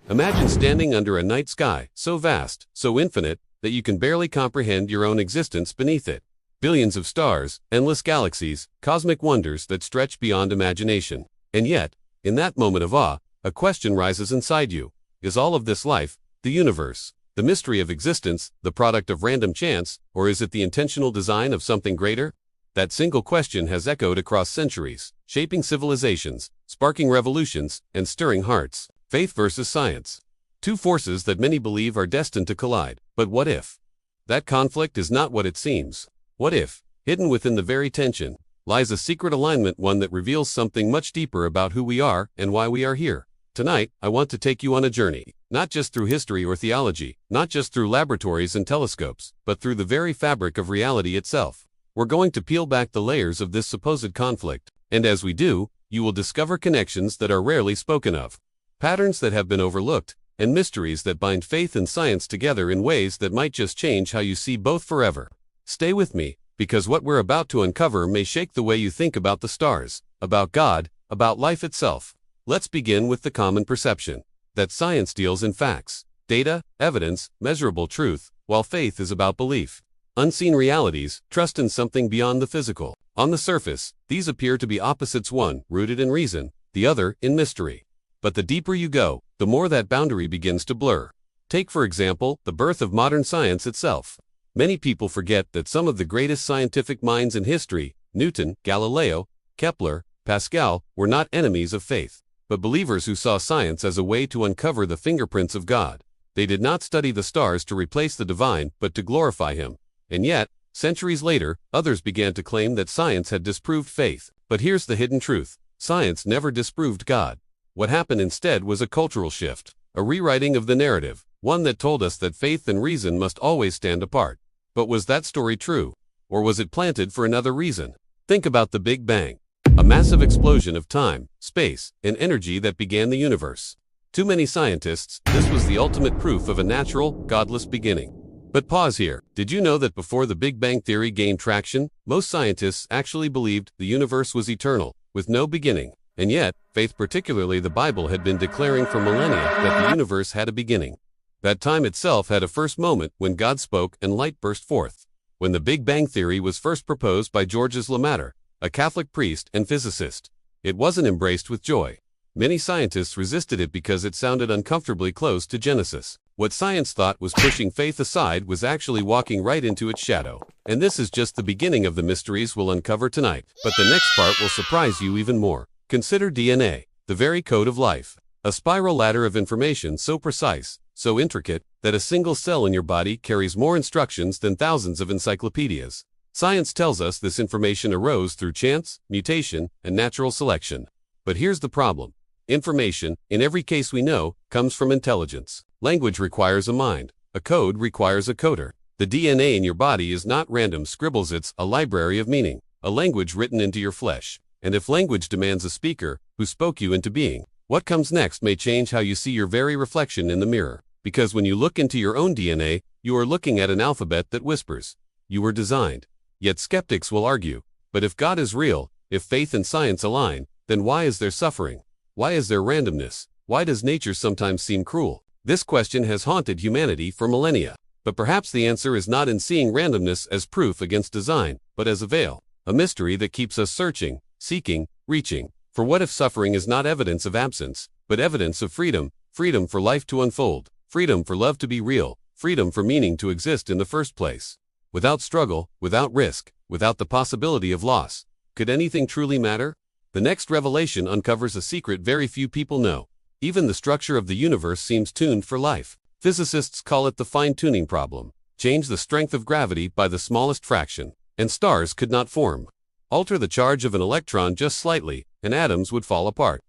Imagine standing under a night sky, so vast, so infinite, that you can barely comprehend your own existence beneath it. Billions of stars, endless galaxies, cosmic wonders that stretch beyond imagination. And yet, in that moment of awe, a question rises inside you. Is all of this life, the universe, the mystery of existence, the product of random chance, or is it the intentional design of something greater? That single question has echoed across centuries, shaping civilizations, sparking revolutions, and stirring hearts. Faith versus science. Two forces that many believe are destined to collide. But what if? That conflict is not what it seems. What if, hidden within the very tension, lies a secret alignment, one that reveals something much deeper about who we are and why we are here? Tonight, I want to take you on a journey, not just through history or theology, not just through laboratories and telescopes, but through the very fabric of reality itself. We're going to peel back the layers of this supposed conflict, and as we do, you will discover connections that are rarely spoken of, patterns that have been overlooked, and mysteries that bind faith and science together in ways that might just change how you see both forever. Stay with me, because what we're about to uncover may shake the way you think about the stars, about God, about life itself. Let's begin with the common perception that science deals in facts, data, evidence, measurable truth, while faith is about belief, unseen realities, trust in something beyond the physical. On the surface, these appear to be opposites, one rooted in reason, the other in mystery. But the deeper you go, the more that boundary begins to blur. Take, for example, the birth of modern science itself. Many people forget that some of the greatest scientific minds in history, Newton, Galileo, Kepler, Pascal, were not enemies of faith, but believers who saw science as a way to uncover the fingerprints of God. They did not study the stars to replace the divine, but to glorify Him. And yet, centuries later, others began to claim that science had disproved faith. But here's the hidden truth: science never disproved God. What happened instead was a cultural shift, a rewriting of the narrative, one that told us that faith and reason must always stand apart. But was that story true? Or was it planted for another reason? Think about the Big Bang, a massive explosion of time, space, and energy that began the universe. To many scientists, this was the ultimate proof of a natural, godless beginning. But pause here. Did you know that before the Big Bang theory gained traction, most scientists actually believed the universe was eternal, with no beginning? And yet, faith, particularly the Bible, had been declaring for millennia that the universe had a beginning. That time itself had a first moment when God spoke and light burst forth. When the Big Bang theory was first proposed by Georges Lemaître, a Catholic priest and physicist, it wasn't embraced with joy. Many scientists resisted it because it sounded uncomfortably close to Genesis. What science thought was pushing faith aside was actually walking right into its shadow. And this is just the beginning of the mysteries we'll uncover tonight. But the next part will surprise you even more. Consider DNA, the very code of life. A spiral ladder of information so precise, so intricate, that a single cell in your body carries more instructions than thousands of encyclopedias. Science tells us this information arose through chance, mutation, and natural selection. But here's the problem. Information, in every case we know, comes from intelligence. Language requires a mind. A code requires a coder. The DNA in your body is not random scribbles, it's a library of meaning, a language written into your flesh. And if language demands a speaker who spoke you into being, what comes next may change how you see your very reflection in the mirror. Because when you look into your own DNA, you are looking at an alphabet that whispers, "You were designed." Yet skeptics will argue, but if God is real, if faith and science align, then why is there suffering? Why is there randomness? Why does nature sometimes seem cruel? This question has haunted humanity for millennia. But perhaps the answer is not in seeing randomness as proof against design, but as a veil, a mystery that keeps us searching, seeking, reaching. For what if suffering is not evidence of absence, but evidence of freedom? Freedom for life to unfold, freedom for love to be real, freedom for meaning to exist in the first place. Without struggle, without risk, without the possibility of loss, could anything truly matter? The next revelation uncovers a secret very few people know. Even the structure of the universe seems tuned for life. Physicists call it the fine-tuning problem. Change the strength of gravity by the smallest fraction, and stars could not form. Alter the charge of an electron just slightly, and atoms would fall apart.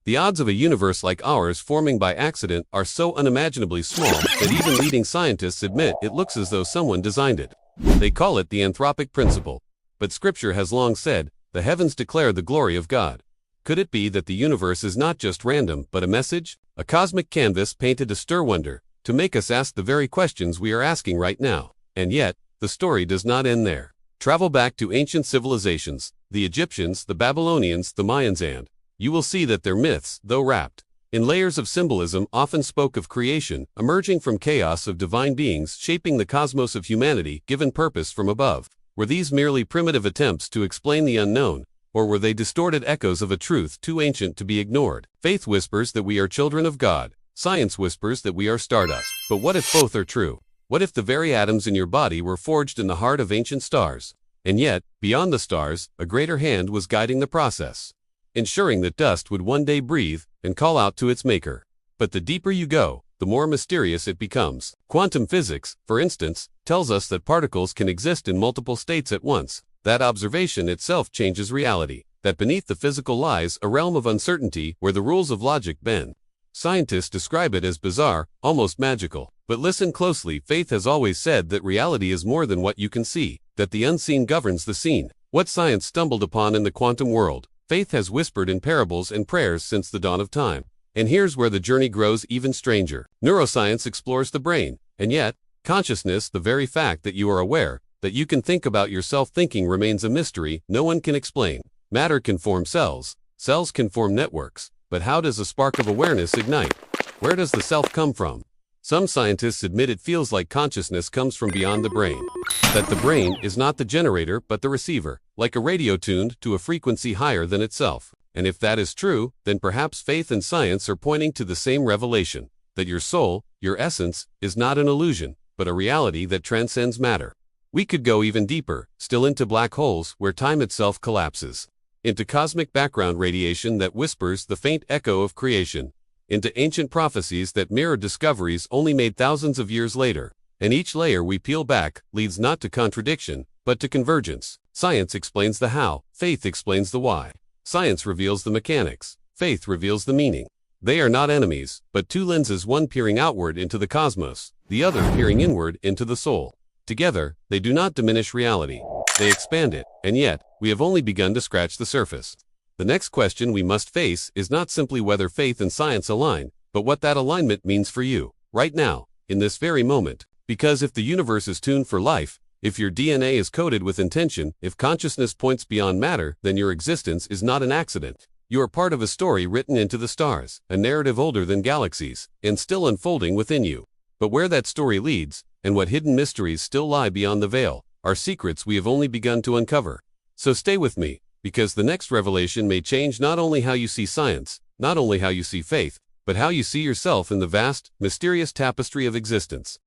The odds of a universe like ours forming by accident are so unimaginably small that even leading scientists admit it looks as though someone designed it. They call it the anthropic principle. But Scripture has long said, "The heavens declare the glory of God." Could it be that the universe is not just random, but a message? A cosmic canvas painted to stir wonder, to make us ask the very questions we are asking right now. And yet, the story does not end there. Travel back to ancient civilizations, the Egyptians, the Babylonians, the Mayans, and you will see that their myths, though wrapped in layers of symbolism often spoke of creation, emerging from chaos of divine beings shaping the cosmos of humanity given purpose from above. Were these merely primitive attempts to explain the unknown, or were they distorted echoes of a truth too ancient to be ignored? Faith whispers that we are children of God. Science whispers that we are stardust. But what if both are true? What if the very atoms in your body were forged in the heart of ancient stars? And yet, beyond the stars, a greater hand was guiding the process, ensuring that dust would one day breathe and call out to its maker. But the deeper you go, the more mysterious it becomes. Quantum physics, for instance, tells us that particles can exist in multiple states at once. That observation itself changes reality, that beneath the physical lies a realm of uncertainty where the rules of logic bend. Scientists describe it as bizarre, almost magical. But listen closely, faith has always said that reality is more than what you can see, that the unseen governs the seen. What science stumbled upon in the quantum world, faith has whispered in parables and prayers since the dawn of time. And here's where the journey grows even stranger. Neuroscience explores the brain, and yet, consciousness, the very fact that you are aware, that you can think about yourself thinking, remains a mystery no one can explain. Matter can form cells, cells can form networks, but how does a spark of awareness ignite? Where does the self come from? Some scientists admit it feels like consciousness comes from beyond the brain, that the brain is not the generator but the receiver, like a radio tuned to a frequency higher than itself. And if that is true, then perhaps faith and science are pointing to the same revelation, that your soul, your essence, is not an illusion, but a reality that transcends matter. We could go even deeper, still into black holes where time itself collapses, into cosmic background radiation that whispers the faint echo of creation, into ancient prophecies that mirror discoveries only made thousands of years later. And each layer we peel back leads not to contradiction, but to convergence. Science explains the how, faith explains the why. Science reveals the mechanics, faith reveals the meaning. They are not enemies, but two lenses, one peering outward into the cosmos, the other peering inward into the soul. Together, they do not diminish reality, they expand it, and yet, we have only begun to scratch the surface. The next question we must face is not simply whether faith and science align, but what that alignment means for you, right now, in this very moment. Because if the universe is tuned for life, if your DNA is coded with intention, if consciousness points beyond matter, then your existence is not an accident. You are part of a story written into the stars, a narrative older than galaxies, and still unfolding within you. But where that story leads, and what hidden mysteries still lie beyond the veil, are secrets we have only begun to uncover. So stay with me, because the next revelation may change not only how you see science, not only how you see faith, but how you see yourself in the vast, mysterious tapestry of existence.